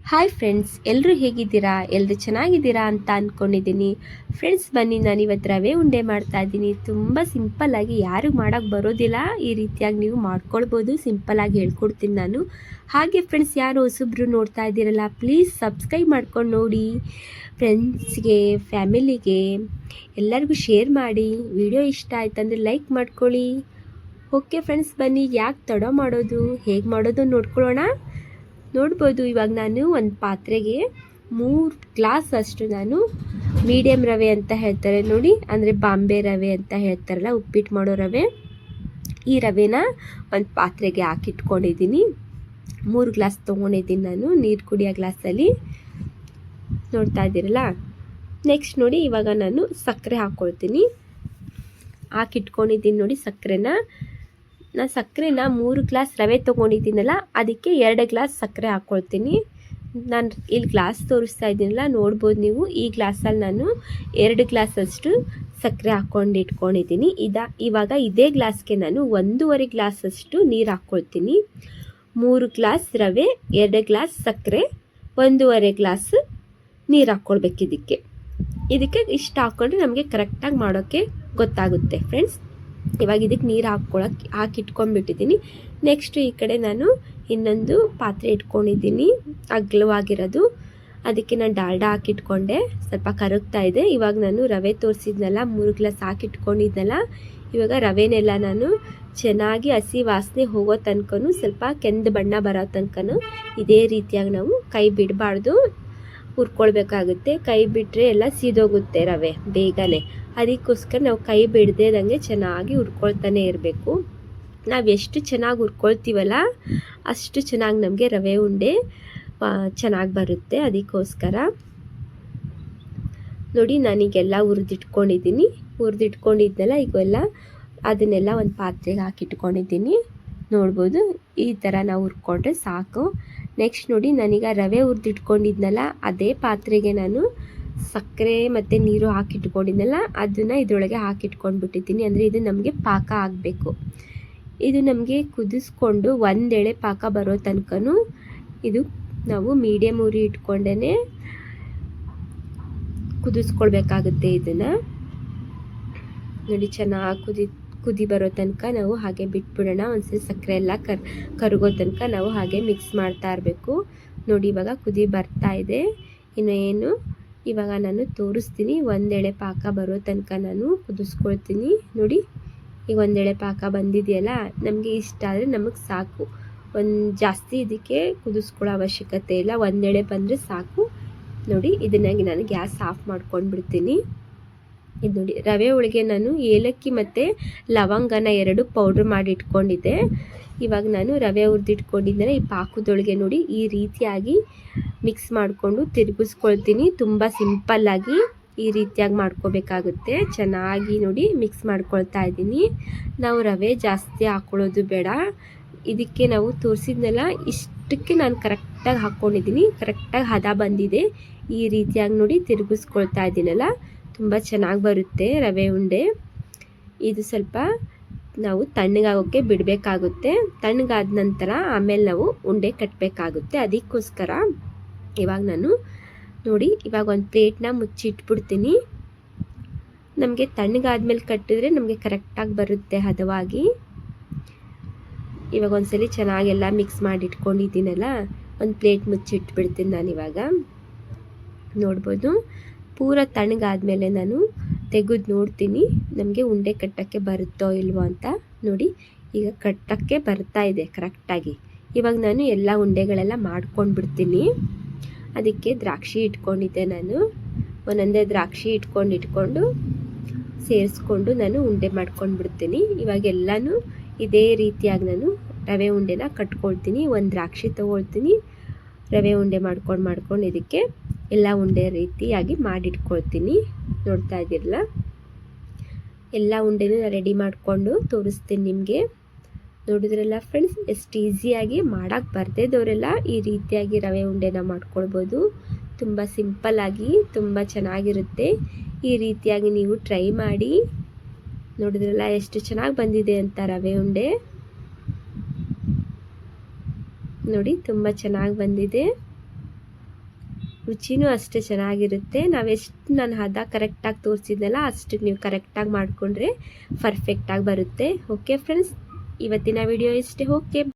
Hi friends, ಎಲ್ಲರೂ ಹೇಗಿದ್ದೀರಾ? ಎಲ್ಲರೂ ಚೆನ್ನಾಗಿದ್ದೀರಾ ಅಂತ ಅಂದ್ಕೊಂಡಿದ್ದೀನಿ. ಫ್ರೆಂಡ್ಸ್, ಬನ್ನಿ ನಾನು ಇವತ್ತು ರವೆ ಉಂಡೆ ಮಾಡ್ತಾ ಇದ್ದೀನಿ. ತುಂಬ ಸಿಂಪಲ್ಲಾಗಿ, ಯಾರು ಮಾಡೋಕ್ಕೆ ಬರೋದಿಲ್ಲ, ಈ ರೀತಿಯಾಗಿ ನೀವು ಮಾಡ್ಕೊಳ್ಬೋದು. ಸಿಂಪಲ್ಲಾಗಿ ಹೇಳ್ಕೊಡ್ತೀನಿ ನಾನು. ಹಾಗೆ ಫ್ರೆಂಡ್ಸ್, ಯಾರು ಹೊಸಬ್ರು ನೋಡ್ತಾ ಇದ್ದೀರಲ್ಲ, ಪ್ಲೀಸ್ ಸಬ್ಸ್ಕ್ರೈಬ್ ಮಾಡ್ಕೊಂಡು ನೋಡಿ. ಫ್ರೆಂಡ್ಸ್ಗೆ, ಫ್ಯಾಮಿಲಿಗೆ ಎಲ್ಲರಿಗೂ ಶೇರ್ ಮಾಡಿ. ವಿಡಿಯೋ ಇಷ್ಟ ಆಯ್ತಂದರೆ ಲೈಕ್ ಮಾಡ್ಕೊಳ್ಳಿ. ಓಕೆ ಫ್ರೆಂಡ್ಸ್, ಬನ್ನಿ ಯಾಕೆ ತಡ ಮಾಡೋದು, ಹೇಗೆ ಮಾಡೋದು ನೋಡ್ಕೊಳ್ಳೋಣ. ನೋಡ್ಬೋದು, ಇವಾಗ ನಾನು ಒಂದು ಪಾತ್ರೆಗೆ 3 ಗ್ಲಾಸ್ ಅಷ್ಟು ನಾನು ಮೀಡಿಯಮ್ ರವೆ ಅಂತ ಹೇಳ್ತಾರೆ ನೋಡಿ, ಅಂದರೆ ಬಾಂಬೆ ರವೆ ಅಂತ ಹೇಳ್ತಾರಲ್ಲ, ಉಪ್ಪಿಟ್ಟು ಮಾಡೋ ರವೆ. ಈ ರವೆನ ಒಂದು ಪಾತ್ರೆಗೆ ಹಾಕಿಟ್ಕೊಂಡಿದ್ದೀನಿ. 3 ಗ್ಲಾಸ್ ತೊಗೊಂಡಿದ್ದೀನಿ ನಾನು, ನೀರು ಕುಡಿಯೋ ಗ್ಲಾಸಲ್ಲಿ. ನೋಡ್ತಾ ಇದ್ದೀರಲ್ಲ. ನೆಕ್ಸ್ಟ್ ನೋಡಿ, ಇವಾಗ ನಾನು ಸಕ್ಕರೆ ಹಾಕ್ಕೊಳ್ತೀನಿ. ಹಾಕಿಟ್ಕೊಂಡಿದ್ದೀನಿ ನೋಡಿ ಸಕ್ಕರೆನ. ನಾನು ಸಕ್ಕರೆನ 3 ಗ್ಲಾಸ್ ರವೆ ತೊಗೊಂಡಿದ್ದೀನಲ್ಲ, ಅದಕ್ಕೆ 2 ಗ್ಲಾಸ್ ಸಕ್ಕರೆ ಹಾಕ್ಕೊಳ್ತೀನಿ. ನಾನು ಇಲ್ಲಿ ಗ್ಲಾಸ್ ತೋರಿಸ್ತಾ ಇದ್ದೀನಲ್ಲ, ನೋಡ್ಬೋದು ನೀವು. ಈ ಗ್ಲಾಸಲ್ಲಿ ನಾನು 2 ಗ್ಲಾಸಷ್ಟು ಸಕ್ಕರೆ ಹಾಕ್ಕೊಂಡು ಇಟ್ಕೊಂಡಿದ್ದೀನಿ. ಇವಾಗ ಇದೇ ಗ್ಲಾಸ್ಗೆ ನಾನು 1.5 ಗ್ಲಾಸಷ್ಟು ನೀರು ಹಾಕ್ಕೊಳ್ತೀನಿ. 3 ಗ್ಲಾಸ್ ರವೆ, 2 ಗ್ಲಾಸ್ ಸಕ್ಕರೆ, 1.5 ಗ್ಲಾಸ್ ನೀರು ಹಾಕ್ಕೊಳ್ಬೇಕು. ಇದಕ್ಕೆ ಇಷ್ಟು ಹಾಕ್ಕೊಂಡ್ರೆ ನಮಗೆ ಕರೆಕ್ಟಾಗಿ ಮಾಡೋಕ್ಕೆ ಗೊತ್ತಾಗುತ್ತೆ ಫ್ರೆಂಡ್ಸ್. ಇವಾಗ ಇದಕ್ಕೆ ನೀರು ಹಾಕಿಟ್ಕೊಂಡ್ಬಿಟ್ಟಿದ್ದೀನಿ. ನೆಕ್ಸ್ಟ್ ಈ ಕಡೆ ನಾನು ಇನ್ನೊಂದು ಪಾತ್ರೆ ಇಟ್ಕೊಂಡಿದ್ದೀನಿ, ಅಗಲವಾಗಿರೋದು. ಅದಕ್ಕೆ ನಾನು ಡಾಲ್ಡಾ ಹಾಕಿಟ್ಕೊಂಡೆ, ಸ್ವಲ್ಪ ಕರಗ್ತಾ ಇದೆ. ಇವಾಗ ನಾನು ರವೆ ತೋರಿಸಿದ್ನಲ್ಲ, 3 ಗ್ಲಾಸ್ ಹಾಕಿಟ್ಕೊಂಡಿದ್ನಲ್ಲ, ಇವಾಗ ರವೆನೆಲ್ಲ ನಾನು ಚೆನ್ನಾಗಿ ಹಸಿ ವಾಸನೆ ಹೋಗೋ ತನಕನೂ, ಸ್ವಲ್ಪ ಕೆಂದು ಬಣ್ಣ ಬರೋ ತನಕನೂ ಇದೇ ರೀತಿಯಾಗಿ ನಾವು ಕೈ ಬಿಡಬಾರ್ದು, ಹುರ್ಕೊಳ್ಬೇಕಾಗುತ್ತೆ. ಕೈ ಬಿಟ್ಟರೆ ಎಲ್ಲ ಸೀದೋಗುತ್ತೆ ರವೆ ಬೇಗನೆ. ಅದಕ್ಕೋಸ್ಕರ ನಾವು ಕೈ ಬಿಡದೇದಂಗೆ ಚೆನ್ನಾಗಿ ಹುರ್ಕೊಳ್ತಾನೆ ಇರಬೇಕು. ನಾವು ಎಷ್ಟು ಚೆನ್ನಾಗಿ ಹುರ್ಕೊಳ್ತೀವಲ್ಲ, ಅಷ್ಟು ಚೆನ್ನಾಗಿ ನಮಗೆ ರವೆ ಉಂಡೆ ಚೆನ್ನಾಗಿ ಬರುತ್ತೆ. ಅದಕ್ಕೋಸ್ಕರ ನೋಡಿ, ನಾನೀಗೆಲ್ಲ ಹುರಿದಿಟ್ಕೊಂಡಿದ್ದೆಲ್ಲ ಈಗೆಲ್ಲ ಅದನ್ನೆಲ್ಲ ಒಂದು ಪಾತ್ರೆಗೆ ಹಾಕಿಟ್ಕೊಂಡಿದ್ದೀನಿ. ನೋಡ್ಬೋದು, ಈ ಥರ ನಾವು ಹುರ್ಕೊಂಡ್ರೆ ಸಾಕು. ನೆಕ್ಸ್ಟ್ ನೋಡಿ, ನಾನೀಗ ರವೆ ಹುರಿದಿಟ್ಕೊಂಡಿದ್ನಲ್ಲ, ಅದೇ ಪಾತ್ರೆಗೆ ನಾನು ಸಕ್ಕರೆ ಮತ್ತು ನೀರು ಹಾಕಿಟ್ಕೊಂಡಿದ್ನಲ್ಲ, ಅದನ್ನು ಇದರೊಳಗೆ ಹಾಕಿಟ್ಕೊಂಡ್ಬಿಟ್ಟಿದ್ದೀನಿ. ಅಂದರೆ ಇದು ನಮಗೆ ಪಾಕ ಆಗಬೇಕು. ಇದು ನಮಗೆ ಕುದಿಸ್ಕೊಂಡು ಒಂದೆಳೆ ಪಾಕ ಬರೋ ತನಕನೂ ಇದು ನಾವು ಮೀಡಿಯಮ್ ಉರಿ ಇಟ್ಕೊಂಡೇ ಕುದಿಸ್ಕೊಳ್ಬೇಕಾಗುತ್ತೆ. ಇದನ್ನು ನೋಡಿ, ಚೆನ್ನಾಗಿ ಕುದಿ ಬರೋ ತನಕ ನಾವು ಹಾಗೆ ಬಿಟ್ಬಿಡೋಣ. ಒಂದ್ಸಲ ಸಕ್ಕರೆ ಎಲ್ಲ ಕರಗೋ ತನಕ ನಾವು ಹಾಗೆ ಮಿಕ್ಸ್ ಮಾಡ್ತಾ ಇರಬೇಕು. ನೋಡಿ, ಇವಾಗ ಕುದಿ ಬರ್ತಾ ಇದೆ. ಇನ್ನೇನು ಇವಾಗ ನಾನು ತೋರಿಸ್ತೀನಿ. ಒಂದೆಳೆ ಪಾಕ ಬರೋ ತನಕ ನಾನು ಕುದಿಸ್ಕೊಳ್ತೀನಿ. ನೋಡಿ, ಈಗ ಒಂದೆಳೆ ಪಾಕ ಬಂದಿದೆಯಲ್ಲ, ನಮಗೆ ಇಷ್ಟ ಆದರೆ ನಮಗೆ ಸಾಕು. ಜಾಸ್ತಿ ಇದಕ್ಕೆ ಕುದಿಸ್ಕೊಳ್ಳೋ ಅವಶ್ಯಕತೆ ಇಲ್ಲ, ಒಂದೆಳೆ ಬಂದರೆ ಸಾಕು. ನೋಡಿ, ಇದನ್ನಾಗಿ ನಾನು ಗ್ಯಾಸ್ ಆಫ್ ಮಾಡ್ಕೊಂಡು ಬಿಡ್ತೀನಿ. ಇದು ನೋಡಿ, ರವೆ ಒಳಗೆ ನಾನು ಏಲಕ್ಕಿ ಮತ್ತು ಲವಂಗನ 2 ಪೌಡ್ರ್ ಮಾಡಿ ಇಟ್ಕೊಂಡಿದ್ದೆ. ಇವಾಗ ನಾನು ರವೆ ಹುರಿದಿಟ್ಕೊಂಡಿದ್ದರೆ ಈ ಪಾಕದೊಳಗೆ ನೋಡಿ ಈ ರೀತಿಯಾಗಿ ಮಿಕ್ಸ್ ಮಾಡಿಕೊಂಡು ತಿರುಗಿಸ್ಕೊಳ್ತೀನಿ. ತುಂಬ ಸಿಂಪಲ್ಲಾಗಿ ಈ ರೀತಿಯಾಗಿ ಮಾಡ್ಕೋಬೇಕಾಗುತ್ತೆ. ಚೆನ್ನಾಗಿ ನೋಡಿ ಮಿಕ್ಸ್ ಮಾಡ್ಕೊಳ್ತಾ ಇದ್ದೀನಿ. ನಾವು ರವೆ ಜಾಸ್ತಿ ಹಾಕ್ಕೊಳ್ಳೋದು ಬೇಡ. ಇದಕ್ಕೆ ನಾವು ತೋರಿಸಿದ್ನೆಲ್ಲ ಇಷ್ಟಕ್ಕೆ ನಾನು ಕರೆಕ್ಟಾಗಿ ಹಾಕ್ಕೊಂಡಿದ್ದೀನಿ. ಕರೆಕ್ಟಾಗಿ ಹದ ಬಂದಿದೆ. ಈ ರೀತಿಯಾಗಿ ನೋಡಿ ತಿರುಗಿಸ್ಕೊಳ್ತಾ ಇದ್ದೀನಲ್ಲ, ತುಂಬ ಚೆನ್ನಾಗಿ ಬರುತ್ತೆ ರವೆ ಉಂಡೆ. ಇದು ಸ್ವಲ್ಪ ನಾವು ತಣ್ಣಗಾಗೋಕ್ಕೆ ಬಿಡಬೇಕಾಗುತ್ತೆ. ತಣ್ಣಗಾದ ನಂತರ ಆಮೇಲೆ ನಾವು ಉಂಡೆ ಕಟ್ಟಬೇಕಾಗುತ್ತೆ. ಅದಕ್ಕೋಸ್ಕರ ಇವಾಗ ನಾನು ನೋಡಿ, ಇವಾಗ ಒಂದು ಪ್ಲೇಟ್ನ ಮುಚ್ಚಿಟ್ಬಿಡ್ತೀನಿ. ನಮಗೆ ತಣ್ಣಗಾದ್ಮೇಲೆ ಕಟ್ಟಿದ್ರೆ ನಮಗೆ ಕರೆಕ್ಟಾಗಿ ಬರುತ್ತೆ ಹದವಾಗಿ. ಇವಾಗ ಒಂದ್ಸಲಿ ಚೆನ್ನಾಗೆಲ್ಲ ಮಿಕ್ಸ್ ಮಾಡಿ ಇಟ್ಕೊಂಡಿದ್ದೀನಲ್ಲ, ಒಂದು ಪ್ಲೇಟ್ ಮುಚ್ಚಿಟ್ಬಿಡ್ತೀನಿ ನಾನು. ಇವಾಗ ನೋಡ್ಬೋದು, ಪೂರ ತಣ್ಣಗಾದ್ಮೇಲೆ ನಾನು ತೆಗೆದು ನೋಡ್ತೀನಿ ನಮಗೆ ಉಂಡೆ ಕಟ್ಟೋಕ್ಕೆ ಬರುತ್ತೋ ಇಲ್ವೋ ಅಂತ. ನೋಡಿ, ಈಗ ಕಟ್ಟೋಕ್ಕೆ ಬರ್ತಾ ಇದೆ ಕರೆಕ್ಟಾಗಿ. ಇವಾಗ ನಾನು ಎಲ್ಲ ಉಂಡೆಗಳೆಲ್ಲ ಮಾಡ್ಕೊಂಡು ಬಿಡ್ತೀನಿ. ಅದಕ್ಕೆ ದ್ರಾಕ್ಷಿ ಇಟ್ಕೊಂಡಿದ್ದೆ ನಾನು. ಒಂದೊಂದೇ ದ್ರಾಕ್ಷಿ ಇಟ್ಕೊಂಡು ಸೇರಿಸ್ಕೊಂಡು ನಾನು ಉಂಡೆ ಮಾಡ್ಕೊಂಡು ಬಿಡ್ತೀನಿ. ಇವಾಗೆಲ್ಲನೂ ಇದೇ ರೀತಿಯಾಗಿ ನಾನು ರವೆ ಉಂಡೆನ ಕಟ್ಕೊಳ್ತೀನಿ. ಒಂದು ದ್ರಾಕ್ಷಿ ತೊಗೊಳ್ತೀನಿ, ರವೆ ಉಂಡೆ ಮಾಡ್ಕೊಂಡು ಇದಕ್ಕೆ ಎಲ್ಲ ಉಂಡೆ ರೀತಿಯಾಗಿ ಮಾಡಿಟ್ಕೊಳ್ತೀನಿ. ನೋಡ್ತಾ ಇದ್ದೀರಲ್ಲ, ಎಲ್ಲ ಉಂಡೆನೂ ರೆಡಿ ಮಾಡಿಕೊಂಡು ತೋರಿಸ್ತೀನಿ ನಿಮಗೆ. ನೋಡಿದ್ರಲ್ಲ ಫ್ರೆಂಡ್ಸ್, ಎಷ್ಟು ಈಸಿಯಾಗಿ ಮಾಡೋಕ್ಕೆ ಬರ್ತಿದ್ದವರೆಲ್ಲ ಈ ರೀತಿಯಾಗಿ ರವೆ ಉಂಡೆನ ಮಾಡ್ಕೊಳ್ಬೋದು. ತುಂಬ ಸಿಂಪಲ್ಲಾಗಿ ತುಂಬ ಚೆನ್ನಾಗಿರುತ್ತೆ. ಈ ರೀತಿಯಾಗಿ ನೀವು ಟ್ರೈ ಮಾಡಿ. ನೋಡಿದ್ರಲ್ಲ ಎಷ್ಟು ಚೆನ್ನಾಗಿ ಬಂದಿದೆ ಅಂತ ರವೆ ಉಂಡೆ. ನೋಡಿ, ತುಂಬ ಚೆನ್ನಾಗಿ ಬಂದಿದೆ. ರುಚಿನೂ ಅಷ್ಟೇ ಚೆನ್ನಾಗಿರುತ್ತೆ. ನಾನು ಹದ ಕರೆಕ್ಟಾಗಿ ತೋರಿಸಿದ್ನಲ್ಲ ಅಷ್ಟಕ್ಕೆ ನೀವು ಕರೆಕ್ಟಾಗಿ ಮಾಡಿಕೊಂಡ್ರೆ ಪರ್ಫೆಕ್ಟಾಗಿ ಬರುತ್ತೆ. ಓಕೆ ಫ್ರೆಂಡ್ಸ್, ಇವತ್ತಿನ ವಿಡಿಯೋ ಇಷ್ಟೇ. ಓಕೆ.